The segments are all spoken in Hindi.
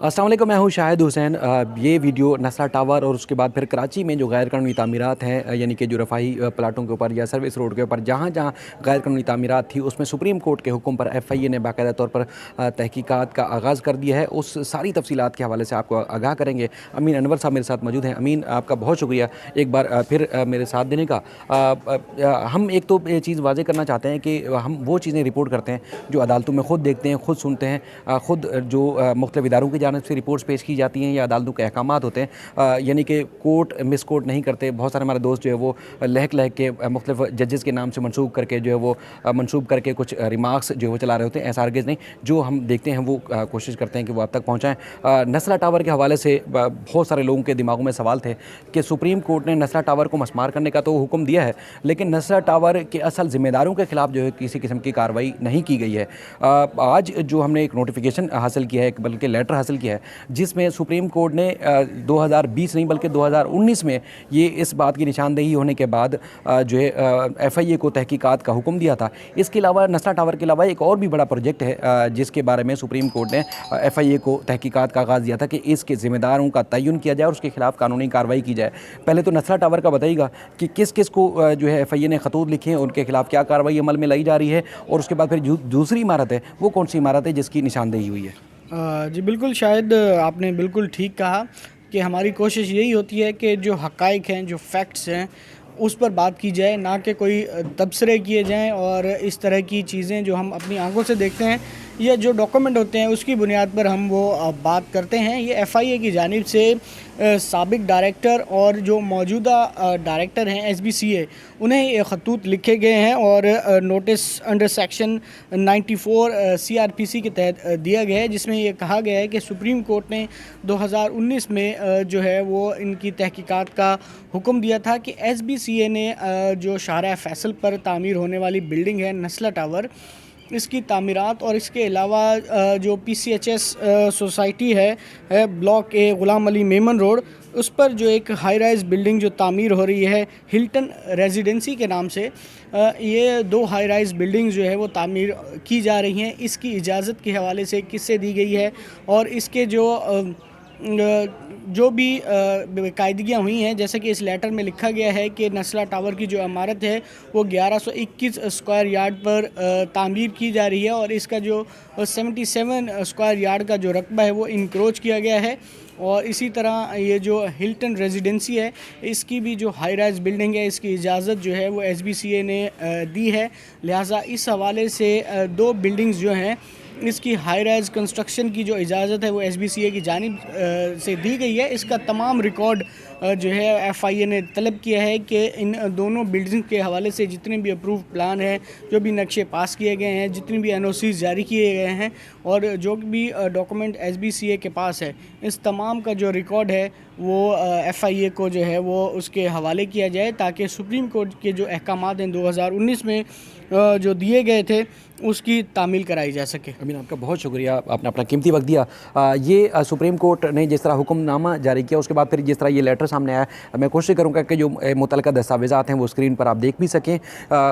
अस्सलाम वालेकुम, मैं हूँ शाहिद हुसैन। ये वीडियो नसरा टावर और उसके बाद फिर कराची में जो गैर कानूनी तामीरात हैं, यानी कि जो रफ़ाही प्लाटों के ऊपर या सर्विस रोड के ऊपर जहाँ जहाँ गैर कानूनी तामीरात थी, उसमें सुप्रीम कोर्ट के हुक्म पर FIA ने बाकायदा तौर पर तहकीकात का आगाज़ कर दिया है। उस सारी तफसीलात के हवाले से आपको आगाह करेंगे। अमीन अनवर साहब मेरे साथ मौजूद हैं। अमीन, आपका बहुत शुक्रिया एक बार फिर मेरे साथ देने का। हम एक तो ये चीज़ वाज़ेह करना चाहते हैं कि हम वो चीज़ें रिपोर्ट करते हैं जो अदालतों में ख़ुद देखते हैं, ख़ुद सुनते हैं, ख़ुद जो मुख्तलिफ़ इदारों की जानिब से रिपोर्ट्स पेश की जाती हैं या अदालतों के अहकामात होते हैं, यानी कि कोर्ट मिस कोर्ट नहीं करते। बहुत सारे हमारे दोस्त जो है वो लहक लहक के मुख्तलिफ़ जजेस के नाम से मनसूब करके जो है वो मनसूब करके कुछ रिमार्क्स जो है वो चला रहे होते हैं। ऐसा हरगिज़ नहीं, जो हम देखते हैं वो कोशिश करते हैं कि वो आप तक पहुँचाएँ। नसरा टावर के हवाले से बहुत सारे लोगों के दिमागों में सवाल थे कि सुप्रीम कोर्ट ने नसरा टावर को मस्मार करने का तो हुक्म दिया है, लेकिन नसरा टावर के असल ज़िम्मेदारों के ख़िलाफ़ जो है किसी किस्म की कार्रवाई नहीं की गई है। आज जो हमने एक नोटिफिकेशन हासिल किया है, बल्कि लेटर हासिल किया है, जिसमें सुप्रीम कोर्ट ने 2020 नहीं बल्कि 2019 में ये इस बात की निशानदेही होने के बाद जो है FIA को तहकीकात का हुक्म दिया था। इसके अलावा नसरा टावर के अलावा एक और भी बड़ा प्रोजेक्ट है जिसके बारे में सुप्रीम कोर्ट ने FIA को तहकीकात का आगाज़ दिया था कि इसके ज़िम्मेदारों का तयन किया जाए और उसके खिलाफ कानूनी कार्रवाई की जाए। पहले तो नसरा टावर का बताइएगा कि किस किस को जो है FIA ने खतूत लिखे हैं, उनके खिलाफ क्या कार्रवाई अमल में लाई जा रही है, और उसके बाद फिर दूसरी इमारत है वो कौन सी इमारत है जिसकी निशानदेही हुई है। जी बिल्कुल, शायद आपने बिल्कुल ठीक कहा कि हमारी कोशिश यही होती है कि जो हक़ाइक़ हैं, जो फैक्ट्स हैं, उस पर बात की जाए, ना कि कोई तबसरे किए जाएं और इस तरह की चीज़ें जो हम अपनी आंखों से देखते हैं या जो डॉक्यूमेंट होते हैं उसकी बुनियाद पर हम वो बात करते हैं। ये FIA की जानिब से साबिक डायरेक्टर और जो मौजूदा डायरेक्टर हैं SBCA, उन्हें ये खतूत लिखे गए हैं और नोटिस अंडर सेक्शन 94 CRPC के तहत दिया गया है, जिसमें ये कहा गया है कि सुप्रीम कोर्ट ने 2019 में जो है वो इनकी तहकीकात का हुक्म दिया था कि SBCA ने जो शाहराह फैसल पर तामीर होने वाली बिल्डिंग है नस्ला टावर, इसकी तामीरात और इसके अलावा जो PCHS सोसाइटी है block A Ghulam Ali Memon road, उस पर जो एक हाई राइज़ बिल्डिंग जो तामीर हो रही है हिल्टन रेजिडेंसी के नाम से, ये 2 हाई राइज़ बिल्डिंग जो है वो तामीर की जा रही हैं। इसकी इजाज़त के हवाले से किससे दी गई है और इसके जो भी कायदगियाँ हुई हैं, जैसे कि इस लेटर में लिखा गया है कि नस्ला टावर की जो इमारत है वो 1121 स्क्वायर यार्ड पर तामीर की जा रही है और इसका जो 77 स्क्वायर यार्ड का जो रकबा है वो इंक्रोच किया गया है। और इसी तरह ये जो हिल्टन रेजिडेंसी है, इसकी भी जो हाई राइज बिल्डिंग है, इसकी इजाज़त जो है वो SBCA ने दी है। लिहाजा इस हवाले से 2 बिल्डिंग्स जो हैं, इसकी हाई राइज कंस्ट्रक्शन की जो इजाज़त है वो SBCA की जानिब से दी गई है। इसका तमाम रिकॉर्ड जो है FIA ने तलब किया है कि इन दोनों बिल्डिंग के हवाले से जितने भी अप्रूव प्लान हैं, जो भी नक्शे पास किए गए हैं, जितनी भी NOCs जारी किए गए हैं और जो भी डॉक्यूमेंट SBCA के पास है, इस तमाम का जो रिकॉर्ड है वो FIA को जो है वो उसके हवाले किया जाए, ताकि सुप्रीम कोर्ट के जो अहकामात हैं 2019 में जो दिए गए थे उसकी तामील कराई जा सके। अमीन, आपका बहुत शुक्रिया, आपने अपना कीमती वक्त दिया। ये सुप्रीम कोर्ट ने जिस तरह हुक्मनामा जारी किया, उसके बाद फिर जिस तरह ये लेटर सामने आया, मैं कोशिश करूँगा कि जो मुतल्लिका दस्तावेज़ात हैं वो स्क्रीन पर आप देख भी सकें।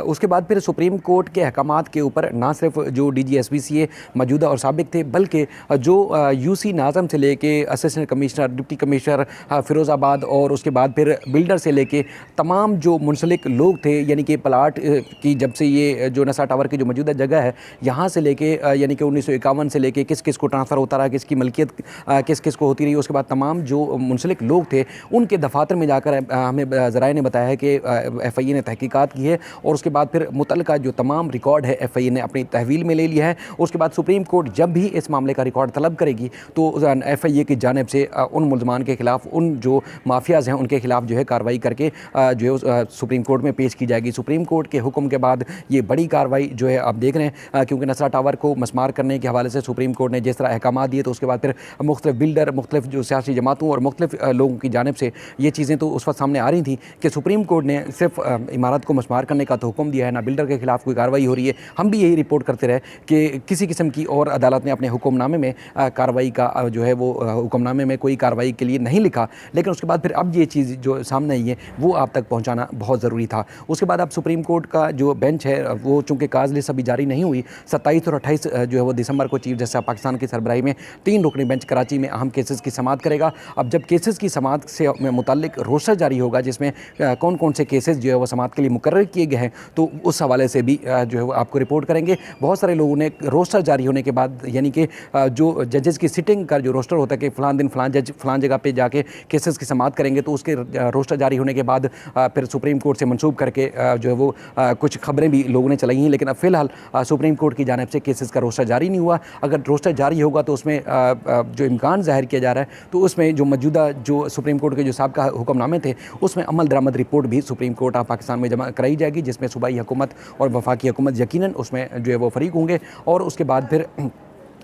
उसके बाद फिर सुप्रीम कोर्ट के अहकामात के ऊपर ना सिर्फ जो DG SBCA मौजूदा और साबिक थे, बल्कि जो UC नाज़म से लेके assistant commissioner, deputy commissioner Firozabad और उसके बाद फिर बिल्डर से लेके तमाम जो मुंसलिक लोग थे, यानी कि प्लाट की जब से ये जो नसरा टावर की जो मौजूदा जगह है, यहाँ से लेके यानी कि 1951 से लेके किस किस को ट्रांसफ़र होता रहा, किसकी मलकियत किस किस को होती रही, उसके बाद तमाम जो मुंसलिक लोग थे उनके दफातर में जाकर हमें ज़राए ने बताया है कि FIA ने तहकीकात की है और उसके बाद फिर मुतल्लिका जो तमाम रिकॉर्ड है FIA ने अपनी तहवील में ले लिया है। उसके बाद सुप्रीम कोर्ट जब भी इस मामले का रिकॉर्ड तलब करेगी तो FIA की जानिब से उन मुल्ज़मान के ख़िलाफ़, उन जो माफियाज़ हैं उनके खिलाफ़ जो है कार्रवाई करके जो है सुप्रीम कोर्ट में पेश की जाएगी। सुप्रीम कोर्ट के हुक्म के बाद ये बड़ी कार्रवाई जो है आप देख रहे हैं, क्योंकि नसरा टावर को मस्मार करने के हवाले से सुप्रीम कोर्ट ने जिस तरह अहकाम दिए, तो उसके बाद फिर मुख्तलिफ बिल्डर, मुख्तलिफ जो सियासी जमातों और मुख्तलिफ लोगों की जानिब से ये चीज़ें तो उस वक्त सामने आ रही थी कि सुप्रीम कोर्ट ने सिर्फ इमारत को मसमार करने का तो हुक्म दिया है, ना बिल्डर के खिलाफ कोई कार्रवाई हो रही है। हम भी यही रिपोर्ट करते रहे कि किसी किस्म की और अदालत ने अपने हुक्मनामे में कार्रवाई का जो है वो हुक्मनामे में कोई कार्रवाई के लिए नहीं लिखा, लेकिन उसके बाद फिर अब ये चीज़ जो सामने आई है वो आप तक पहुँचाना बहुत ज़रूरी था। उसके बाद अब सुप्रीम कोर्ट का जो बेंच है वो चूँकि काज लिस्ट अभी जारी नहीं हुई, 27 और 28 जो है वो दिसंबर को चीफ जस्टिस पाकिस्तान की सरबराही में 3 रुकनी बेंच कराची में अहम केसेस की समाअत करेगा। अब जब केसेस की समाअत से मुताल्लिक रोस्टर जारी होगा जिसमें कौन कौन से केसेस जो है वो समाअत के लिए मुकर्रर किए गए हैं, तो उस हवाले से भी जो है वो आपको रिपोर्ट करेंगे। बहुत सारे लोगों ने रोस्टर जारी होने के बाद, यानी कि जो जजेस की सिटिंग का जो रोस्टर होता है कि फ़लाँ दिन फ़लाँ जज फ़लाँ जगह पे जाके केसेस की समाअत करेंगे, तो उसके रोस्टर जारी होने के बाद फिर सुप्रीम कोर्ट से मंसूब करके जो है वो कुछ खबरें भी लोगों ने चलाई हैं। लेकिन अब फ़िलहाल सुप्रीम कोर्ट की जानिब से केसेस का रोस्टर जारी नहीं हुआ। अगर रोस्टर जारी होगा तो उसमें जो इम्कान ज़ाहिर किया जा रहा है, तो उसमें जो मौजूदा जो सुप्रीम कोर्ट के जो साबिक़ा हुक्मनामे थे उसमें अमल दरामद रिपोर्ट भी सुप्रीम कोर्ट ऑफ पाकिस्तान में जमा कराई जाएगी, जिसमें सूबाई हुकूमत और वफाकी हुकूमत यकीनन उसमें जो है वो फ़रीक होंगे। और उसके बाद फिर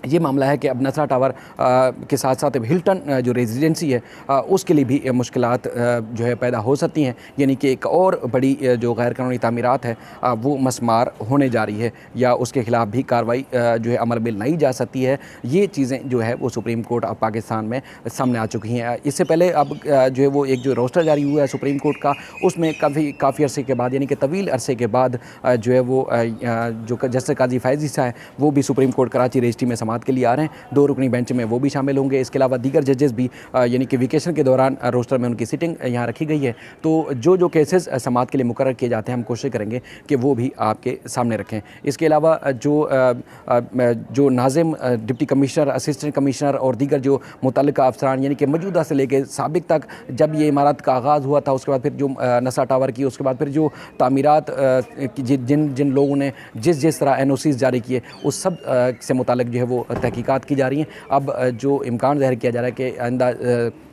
ये मामला है कि अब नसरा टावर के साथ साथ हिल्टन जो रेजिडेंसी है उसके लिए भी मुश्किलात जो है पैदा हो सकती हैं, यानी कि एक और बड़ी जो गैर कानूनी तामीरात है वो मसमार होने जा रही है या उसके ख़िलाफ़ भी कार्रवाई जो है अमल में लाई जा सकती है। ये चीज़ें जो है वो सुप्रीम कोर्ट ऑफ पाकिस्तान में सामने आ चुकी हैं। इससे पहले अब जो है वो एक जो रोस्टर जारी हुआ है सुप्रीम कोर्ट का, उसमें काफ़ी अरसे के बाद, यानी कि तवील अरसे के बाद जो है वो जो जस्टिस काजी फैज़ ईसा है वो भी सुप्रीम कोर्ट कराची रजिस्ट्री में समाअत के लिए आ रहे हैं। 2 रुकनी बेंच में वो भी शामिल होंगे। इसके अलावा दीगर जजेस भी यानी कि वेकेशन के दौरान रोस्टर में उनकी सिटिंग यहाँ रखी गई है। तो जो केसेस समाअत के लिए मुकर्रर किए जाते हैं हम कोशिश करेंगे कि वो भी आपके सामने रखें। इसके अलावा जो Nazim, deputy commissioner, assistant commissioner और दीगर जो मुतल्लिका अफसरान, यानी कि मौजूदा से लेकर साबिक तक जब ये इमारत का आगाज़ हुआ था, उसके बाद फिर जो नसरा टावर की, उसके बाद फिर जो तामीरात जिन लोगों ने जिस तरह NOCs जारी किए उस सब से मुताल्लिक जो है वो तहकीकात की जा रही हैं। अब जो इम्कान ज़ाहिर किया जा रहा है कि आइंदा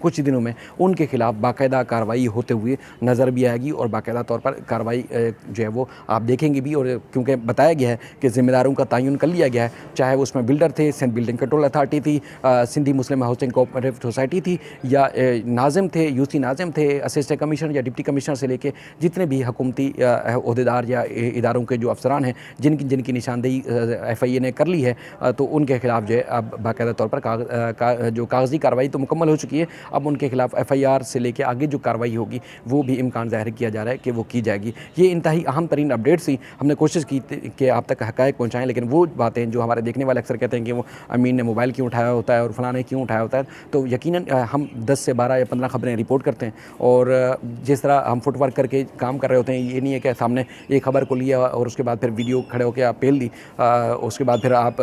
कुछ दिनों में उनके ख़िलाफ़ बाकायदा कार्रवाई होते हुए नज़र भी आएगी और बाकायदा तौर पर कार्रवाई जो है वो आप देखेंगे भी। और क्योंकि बताया गया है कि ज़िम्मेदारों का तयन कर लिया गया है, चाहे उसमें बिल्डर थे, सिंध बिल्डिंग कंट्रोल अथॉरिटी थी, सिंधी मुस्लिम हाउसिंग कोऑपरेटिव सोसाइटी थी, या नाज़िम थे, यूसी नाज़िम थे, असिस्टेंट कमिश्नर या डिप्टी कमिश्नर से लेके जितने भी हुकूमती ओहदेदार या इदारों के जो अफसरान हैं जिनकी निशानदेही FIA ने कर ली है, तो उनके खिलाफ जो है अब बाकायदा तौर पर जो कागज़ी कार्रवाई तो मुकम्मल हो चुकी है। अब उनके खिलाफ FIR से लेके आगे जो कार्रवाई होगी वो भी इम्कान ज़ाहिर किया जा रहा है कि वो की जाएगी। ये इंतहाई अहम तरीन अपडेट्स ही हमने कोशिश की कि आप तक हक़ाइक़ पहुँचाएँ, लेकिन वो बातें जो हमारे देखने वाले अक्सर कहते हैं कि वो अमीन ने मोबाइल क्यों उठाया होता है और फ़लाँ ने क्यों उठाया होता है, तो यकीनन हम 10 से 12 या 15 खबरें रिपोर्ट करते हैं और जिस तरह हम फुटवर्क करके काम कर रहे होते हैं, ये नहीं है कि सामने एक खबर को लिया और उसके बाद फिर वीडियो खड़े होकर आप पेल दी, उसके बाद फिर आप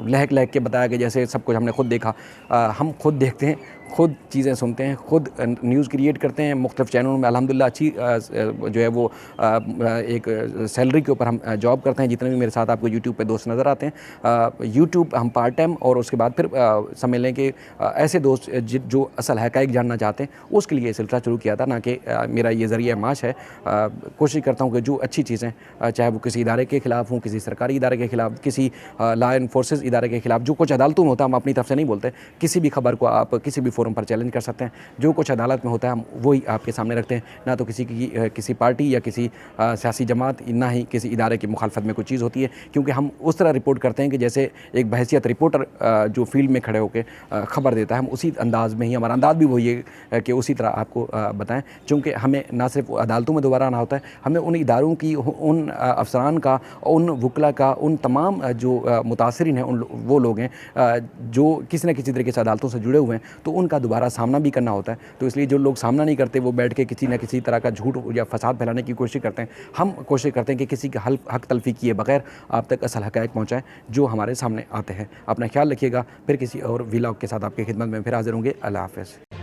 लहक के बताया कि जैसे सब कुछ हमने खुद देखा। हम खुद देखते हैं, खुद चीज़ें सुनते हैं, खुद न्यूज़ क्रिएट करते हैं मुख्तलिफ़ चैनलों में। अल्हम्दुलिल्लाह अच्छी जो है वो एक सैलरी के ऊपर हम जॉब करते हैं। जितने भी मेरे साथ आपको यूट्यूब पे दोस्त नज़र आते हैं, यूट्यूब हम पार्ट टाइम और उसके बाद फिर समझ लें कि ऐसे दोस्त जो असल हक़ाइक़ जानना चाहते हैं उसके लिए सिलसिला शुरू किया था, ना कि मेरा ये ज़रिया माश है। कोशिश करता हूँ कि जो अच्छी चीज़ें, चाहे वो किसी इदारे के ख़िलाफ़ हों, किसी सरकारी इदारे के ख़िलाफ़, किसी लॉ एनफोर्सेस इदारे के ख़िलाफ़, जो कुछ अदालतों में होता है हम अपनी तरफ से नहीं बोलते। किसी भी खबर को आप किसी भी फोरम पर चैलेंज कर सकते हैं। जो कुछ अदालत में होता है हम वही आपके सामने रखते हैं, ना तो किसी पार्टी या किसी सियासी जमात, ना ही किसी इदारे की मुखालफत में कोई चीज़ होती है, क्योंकि हम उस तरह रिपोर्ट करते हैं कि जैसे एक बहैसियत रिपोर्टर जो फील्ड में खड़े होकर ख़बर देता है, हम उसी अंदाज़ में ही, हमारा अंदाज़ भी वही है कि उसी तरह आपको बताएं। चूँकि हमें ना सिर्फ अदालतों में दोबारा आना होता है, हमें उन इदारों की, उन अफसरान का, उन वकला का, उन तमाम जो मुतासरीन हैं, वो लोग हैं जो किसी न किसी तरीके से अदालतों से जुड़े हुए हैं, तो उनका दोबारा सामना भी करना होता है। तो इसलिए जो लोग सामना नहीं करते वो बैठ के किसी न किसी तरह का झूठ या फसाद फैलाने की कोशिश करते हैं। हम कोशिश करते हैं कि किसी का हक तलफी किए बगैर आप तक असल हक़ाइक़ पहुँचाएँ जो हमारे सामने आते हैं। अपना ख्याल रखिएगा। फिर किसी और व्लॉग के साथ आपकी खिदमत में फिर हाज़िर होंगे। अल्लाह हाफ़िज़।